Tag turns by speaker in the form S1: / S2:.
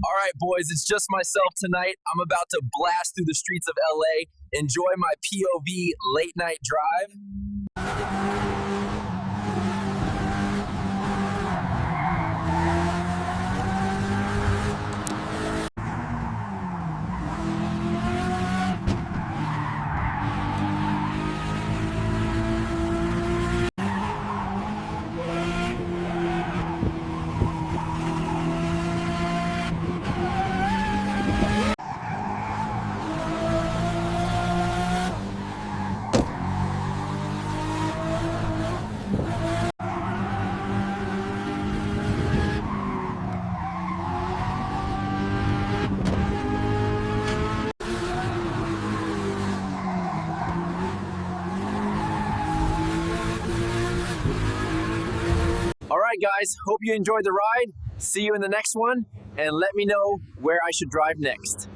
S1: All right, boys, it's just myself tonight. I'm about to blast through the streets of LA, enjoy my POV late night drive. All right, guys, hope you enjoyed the ride. See you in the next one, and let me know where I should drive next.